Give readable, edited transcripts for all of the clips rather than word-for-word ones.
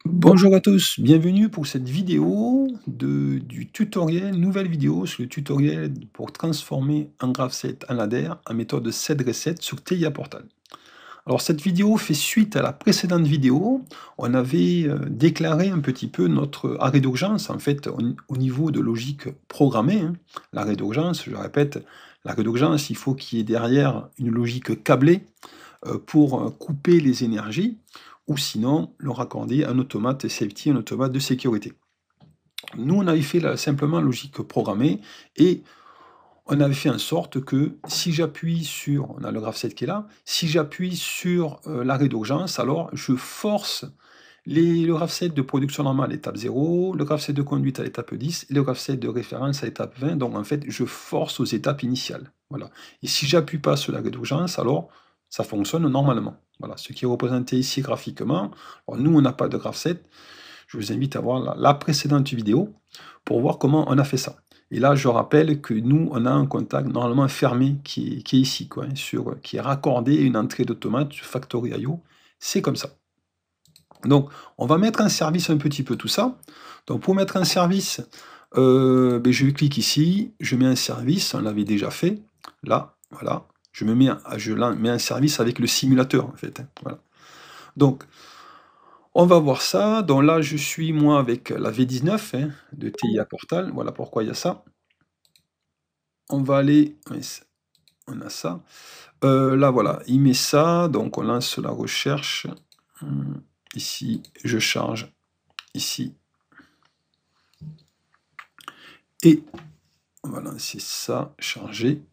Bonjour à tous, bienvenue pour cette vidéo du tutoriel, nouvelle vidéo sur le tutoriel pour transformer un graph7 en ladder en méthode 7 reset sur TIA Portal. Alors cette vidéo fait suite à la précédente vidéo, on avait déclaré un petit peu notre arrêt d'urgence en fait au niveau de logique programmée, hein. L'arrêt d'urgence, je répète, l'arrêt d'urgence, il faut qu'il y ait derrière une logique câblée pour couper les énergies, ou sinon le raccorder à un automate safety, un automate de sécurité. Nous, on avait fait simplement logique programmée, et on avait fait en sorte que si j'appuie sur, on a le graph 7 qui est là, si j'appuie sur l'arrêt d'urgence, alors je force le graph 7 de production normale à l'étape 0, le graph 7 de conduite à l'étape 10, et le graph 7 de référence à l'étape 20, donc en fait je force aux étapes initiales. Voilà. Et si j'appuie pas sur l'arrêt d'urgence, alors ça fonctionne normalement. Voilà, ce qui est représenté ici graphiquement. Alors, nous, on n'a pas de graph 7. Je vous invite à voir la précédente vidéo pour voir comment on a fait ça. Et là, je rappelle que nous, on a un contact normalement fermé qui est ici, quoi, hein, qui est raccordé à une entrée d'automate sur Factory.io. C'est comme ça. Donc, on va mettre en service un petit peu tout ça. Donc, pour mettre en service, je clique ici, je mets un service, on l'avait déjà fait. Là, voilà, je mets en service avec le simulateur, en fait, hein, voilà. Donc, on va voir ça. Donc là, je suis moi avec la V19 hein, de TIA Portal. Voilà pourquoi il y a ça. On va aller, on a ça. Là, voilà, il met ça. Donc on lance la recherche. Ici, je charge. Ici. Et on va lancer ça, charger.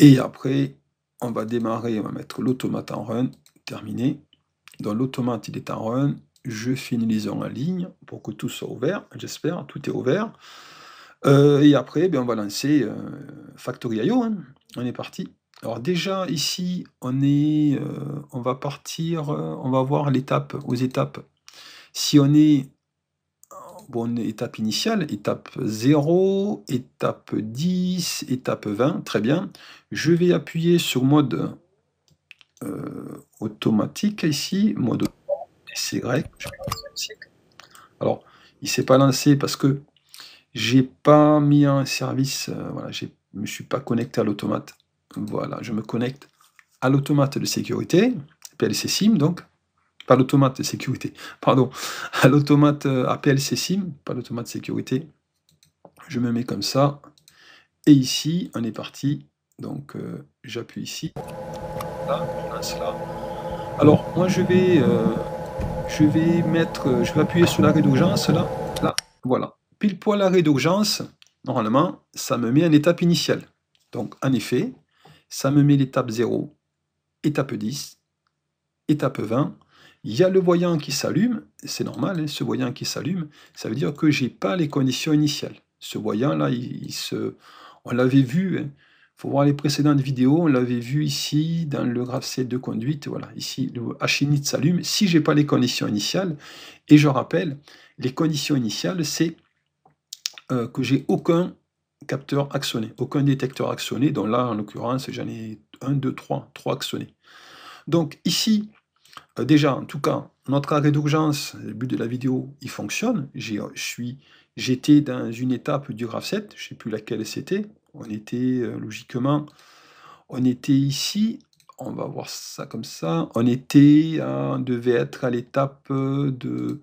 Et après, on va démarrer, on va mettre l'automate en run. Terminé. Dans l'automate, il est en run. Je finalise en ligne pour que tout soit ouvert. J'espère, tout est ouvert. Et après, on va lancer Factory.io, hein. On est parti. Alors déjà, ici, on va partir, on va voir aux étapes. Si on est, bon, étape initiale, étape 0, étape 10, étape 20, très bien. Je vais appuyer sur mode automatique ici, mode SY. Alors, il ne s'est pas lancé parce que j'ai pas mis un service, voilà, je me suis pas connecté à l'automate. Voilà, je me connecte à l'automate de sécurité, PLC SIM donc, pas l'automate de sécurité, pardon, à l'automate APLC SIM, pas l'automate sécurité. Je me mets comme ça, et ici, on est parti. Donc, j'appuie ici, là, je lance là. Alors, moi, je vais appuyer sur l'arrêt d'urgence, là, voilà. Pile poil l'arrêt d'urgence, normalement, ça me met en étape initiale. Donc, en effet, ça me met l'étape 0, étape 10, étape 20. Il y a le voyant qui s'allume, c'est normal, hein, ce voyant qui s'allume, ça veut dire que j'ai pas les conditions initiales. Ce voyant-là, on l'avait vu, hein. Faut voir les précédentes vidéos, on l'avait vu ici dans le graph 7 de conduite, voilà, ici le H-init s'allume si j'ai pas les conditions initiales. Et je rappelle, les conditions initiales, c'est que j'ai aucun capteur actionné, aucun détecteur actionné, dont là, en l'occurrence, j'en ai 1, 2, 3 actionnés. Donc ici, déjà, en tout cas, notre arrêt d'urgence, le but de la vidéo, il fonctionne. J'étais dans une étape du graph 7, je ne sais plus laquelle c'était. On était, logiquement, on était ici, on va voir ça comme ça. On devait être à l'étape de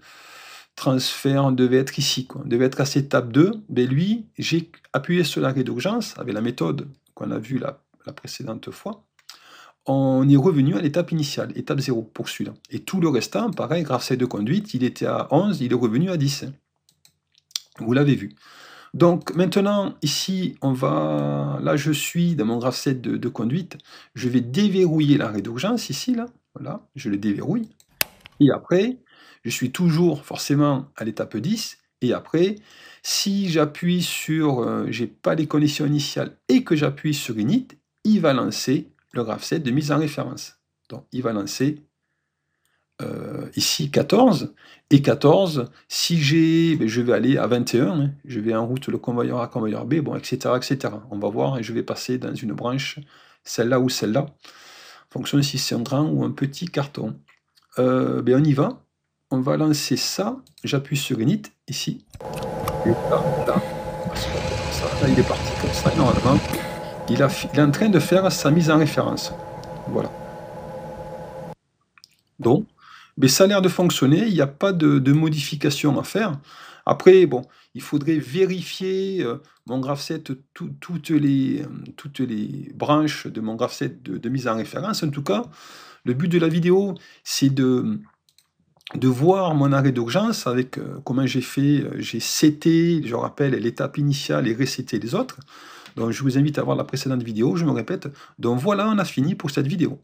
transfert, on devait être ici, quoi. On devait être à cette étape 2. Mais lui, j'ai appuyé sur l'arrêt d'urgence avec la méthode qu'on a vue la précédente fois. On est revenu à l'étape initiale, étape 0 pour celui-là. Et tout le restant, pareil, graph 7 de conduite, il était à 11, il est revenu à 10. Vous l'avez vu. Donc maintenant, ici, là je suis dans mon graph 7 de conduite, je vais déverrouiller l'arrêt d'urgence ici, là, voilà, je le déverrouille. Et après, je suis toujours forcément à l'étape 10, et après, si j'appuie sur, j'ai pas les conditions initiales et que j'appuie sur init, il va lancer le graph 7 de mise en référence. Donc il va lancer ici 14, et 14, si je vais aller à 21, hein, je vais en route le convoyeur A, convoyeur B, bon, etc., etc. On va voir, et je vais passer dans une branche, celle-là ou celle-là, en fonction de si c'est un grand ou un petit carton. Ben, on y va. On va lancer ça. J'appuie sur Init, ici. Et là, ça se passe comme ça. Là, il est parti comme ça. Et normalement, il est en train de faire sa mise en référence. Voilà. Donc, mais ça a l'air de fonctionner. Il n'y a pas de modification à faire. Après, bon, il faudrait vérifier mon graph-set, toutes les branches de mon graph-set de mise en référence. En tout cas, le but de la vidéo, c'est de voir mon arrêt d'urgence avec comment j'ai fait, j'ai seté, je rappelle, l'étape initiale et reseté les autres. Donc je vous invite à voir la précédente vidéo, je me répète. Donc voilà, on a fini pour cette vidéo.